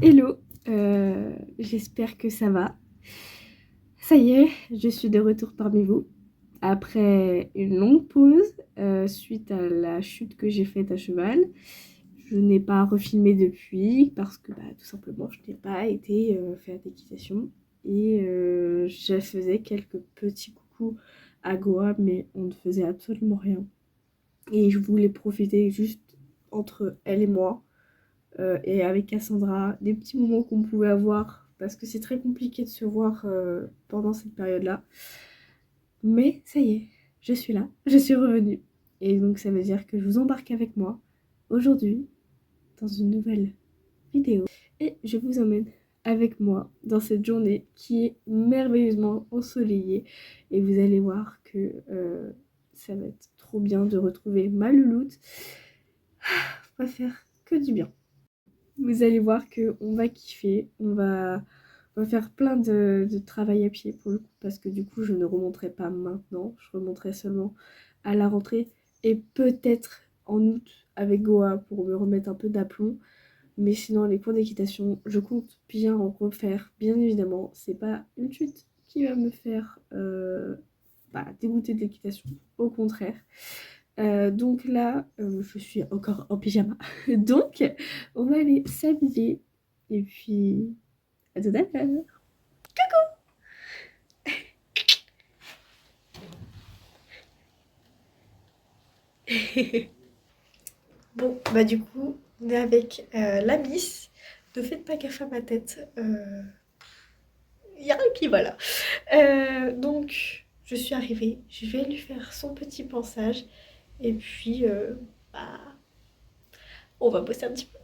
Hello, j'espère que ça va. Ça y est, je suis de retour parmi vous après une longue pause suite à la chute que j'ai faite à cheval. Je n'ai pas refilmé depuis parce que tout simplement je n'ai pas été faire d'équitation et je faisais quelques petits coucous à Goa mais on ne faisait absolument rien. Et je voulais profiter juste entre elle et moi et avec Cassandra, des petits moments qu'on pouvait avoir, parce que c'est très compliqué de se voir pendant cette période-là. Mais ça y est, je suis là, je suis revenue. Et donc ça veut dire que je vous embarque avec moi aujourd'hui dans une nouvelle vidéo. Et je vous emmène avec moi dans cette journée qui est merveilleusement ensoleillée. Et vous allez voir que ça va être trop bien de retrouver ma louloute. Ça va faire que du bien. Vous allez voir qu'on va kiffer, on va faire plein de travail à pied pour le coup, parce que du coup je ne remonterai pas maintenant, je remonterai seulement à la rentrée et peut-être en août avec Goa pour me remettre un peu d'aplomb. Mais sinon les cours d'équitation, je compte bien en refaire, bien évidemment. C'est pas une chute qui va me faire dégoûter de l'équitation, au contraire. Donc là, je suis encore en pyjama. Donc, on va aller s'habiller. Et puis, à tout à l'heure. Bon, du coup, on est avec la Miss. Ne faites pas gaffe à ma tête. Il y a rien qui va là. Donc, je suis arrivée. Je vais lui faire son petit pansage. Et puis, on va bosser un petit peu.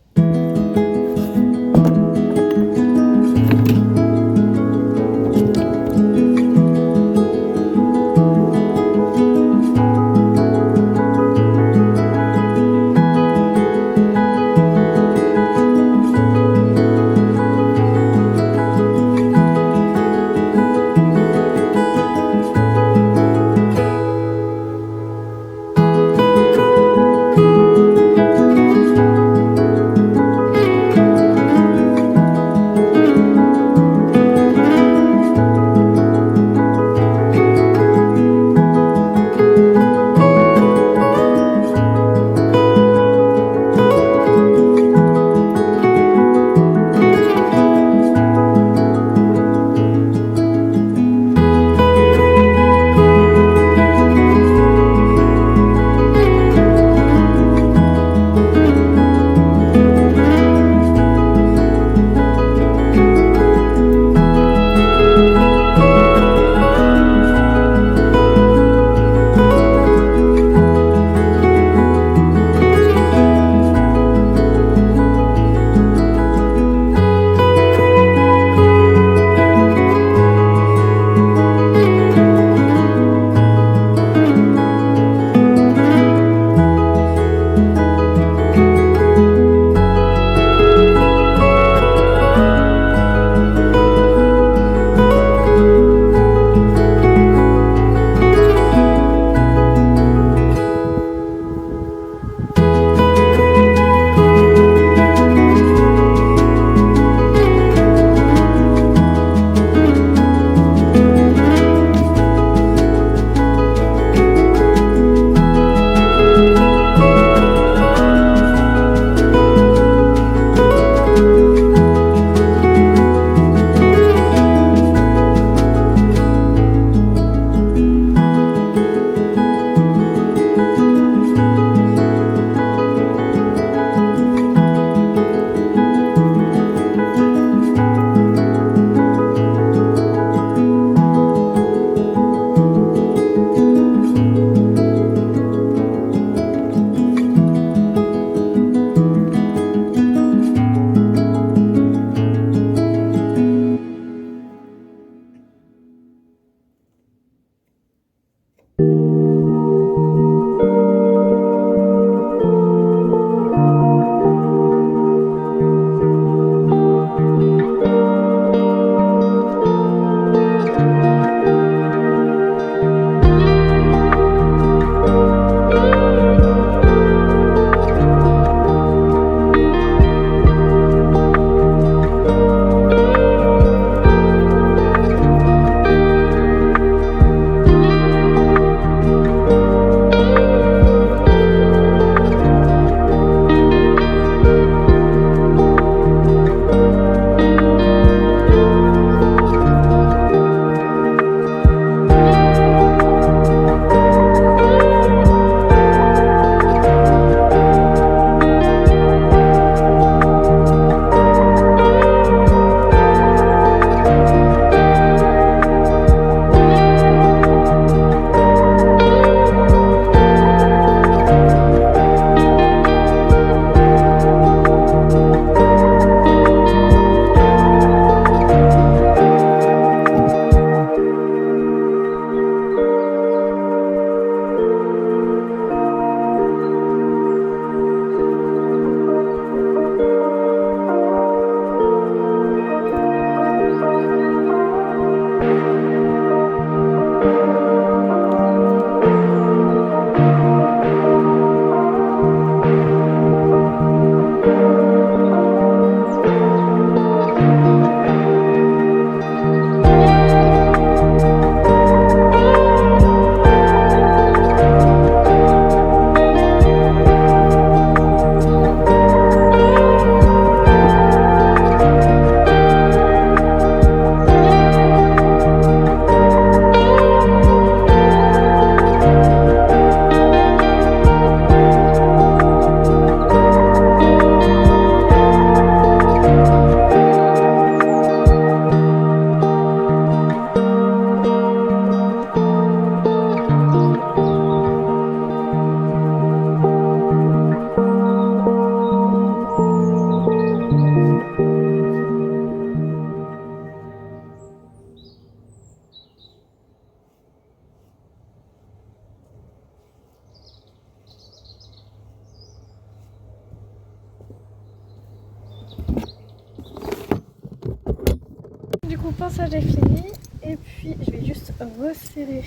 Du coup, pinçage est fini. Et puis, je vais juste resserrer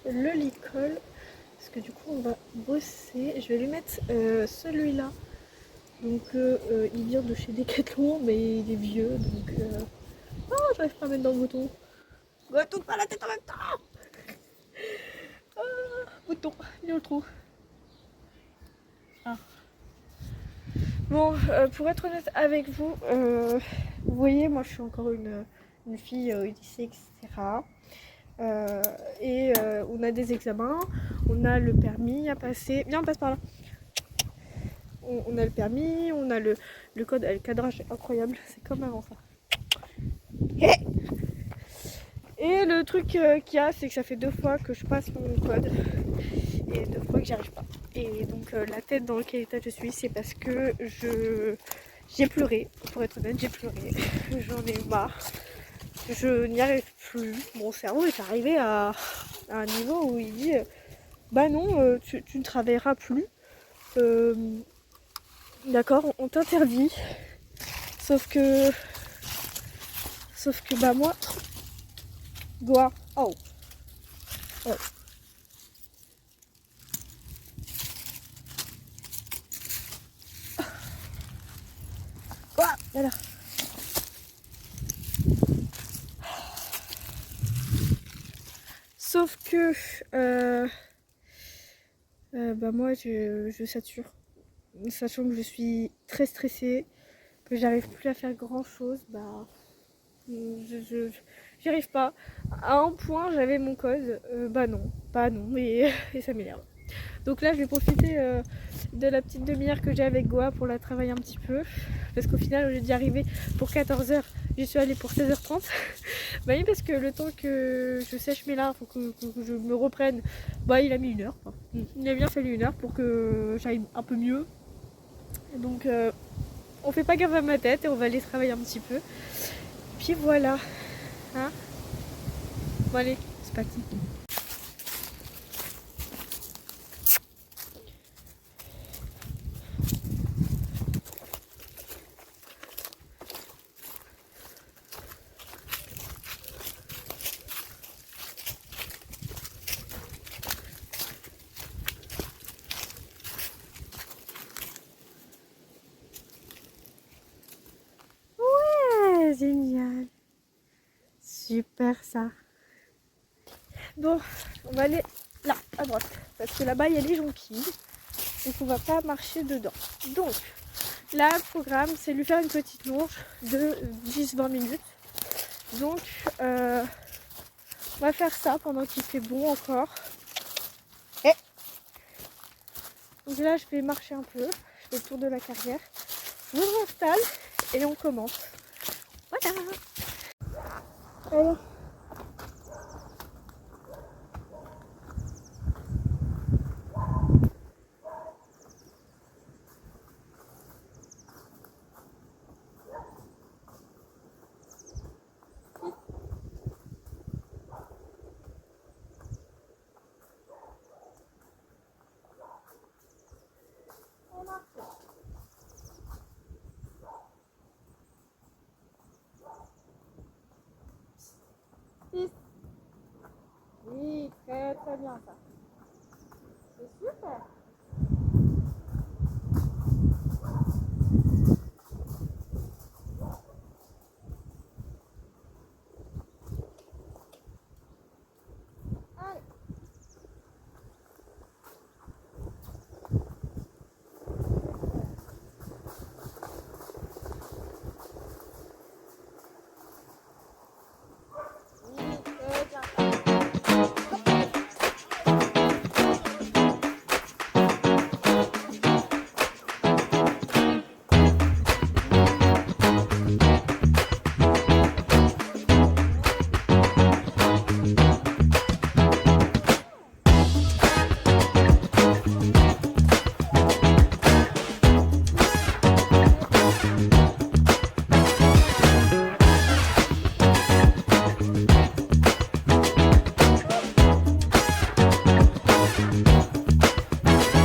le licol. Parce que du coup, on va bosser. Je vais lui mettre celui-là. Donc, il vient de chez Decathlon, mais il est vieux. Donc, oh, j'arrive pas à mettre dans le bouton. Bouton, pas la tête en même temps. Ah, bouton, il est le trou. Ah. Bon, pour être honnête avec vous, vous voyez, moi je suis encore une fille au lycée, etc. On a des examens, on a le permis à passer. Viens, on passe par là. On a le permis, on a le code, le cadrage est incroyable, c'est comme avant ça. Et le truc qu'il y a, c'est que ça fait 2 fois que je passe mon code et 2 fois que j'y arrive pas. Et donc la tête dans lequel état je suis, c'est parce que j'ai pleuré, pour être honnête, j'ai pleuré. J'en ai eu marre. Je n'y arrive plus. Mon cerveau est arrivé à un niveau où il dit bah non, tu ne travailleras plus. D'accord, on t'interdit. Sauf que bah moi, dois. Oh. Oh. Quoi? Voilà. Sauf que bah moi je sature, sachant que je suis très stressée, que j'arrive plus à faire grand chose, bah j'y arrive pas. À un point j'avais mon code, bah non, et ça m'énerve. Donc là je vais profiter de la petite demi-heure que j'ai avec Goa pour la travailler un petit peu, parce qu'au final au lieu d'y arriver pour 14h, j'y suis allée pour 16h30. Bah oui, parce que le temps que je sèche mes larves, que je me reprenne, bah il a mis 1 heure. Quoi. Il a bien fallu 1 heure pour que j'aille un peu mieux. Donc on fait pas gaffe à ma tête et on va aller travailler un petit peu. Puis voilà. Hein, bon allez, c'est parti. Génial, super ça. Bon, on va aller là, à droite, parce que là-bas il y a les jonquilles, donc on va pas marcher dedans. Donc là, le programme, c'est lui faire une petite longe de 10-20 minutes. Donc on va faire ça pendant qu'il fait bon encore. Et donc là, je vais marcher un peu, je fais le tour de la carrière, je m'installe et on commence. Voilà. Alors. Oui, très très bien ça. C'est super. Allez. Oui, très bien ça.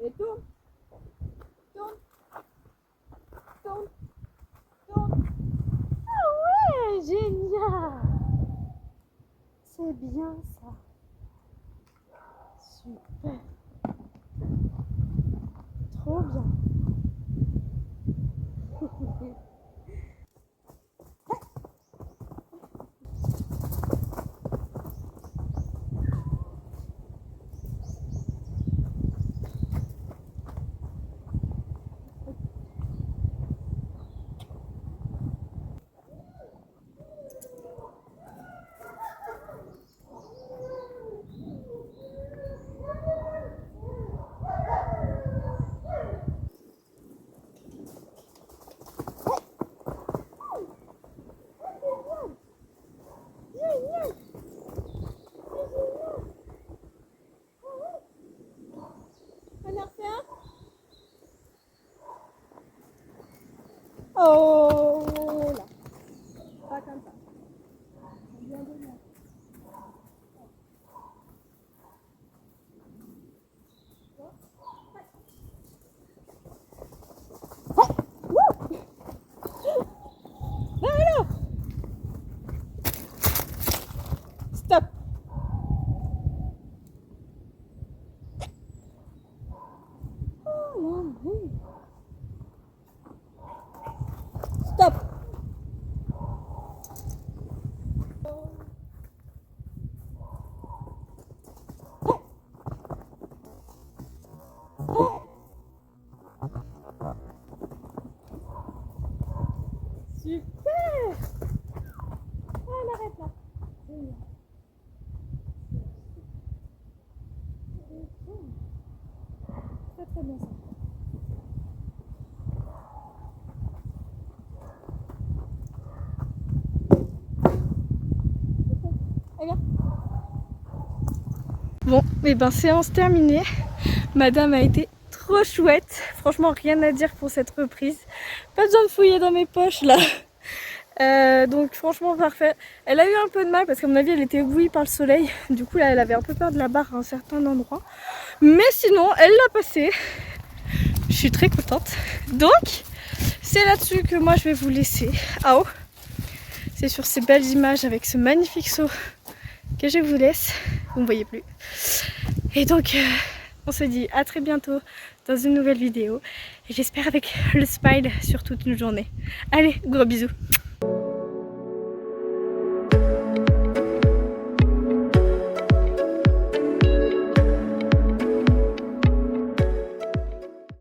Et tourne. Tourne. Tourne. Tourne. Ah ouais, génial. C'est bien ça. Super. Trop bien. Oh là, pas comme ça. Bien de moi. Alors, stop. Oh là, oui. Stop. Super. Ah, on arrête là. Génial. Très très bien ça. Bon, et ben séance terminée. Madame a été trop chouette. Franchement, rien à dire pour cette reprise. Pas besoin de fouiller dans mes poches là. Donc franchement parfait. Elle a eu un peu de mal parce qu'à mon avis elle était éblouie par le soleil. Du coup là elle avait un peu peur de la barre à un certain endroit. Mais sinon elle l'a passé. Je suis très contente. Donc c'est là-dessus que moi je vais vous laisser. Ah oh, c'est sur ces belles images avec ce magnifique saut que je vous laisse. Vous ne voyez plus. Et donc on se dit à très bientôt dans une nouvelle vidéo. Et j'espère avec le smile sur toute une journée. Allez, gros bisous.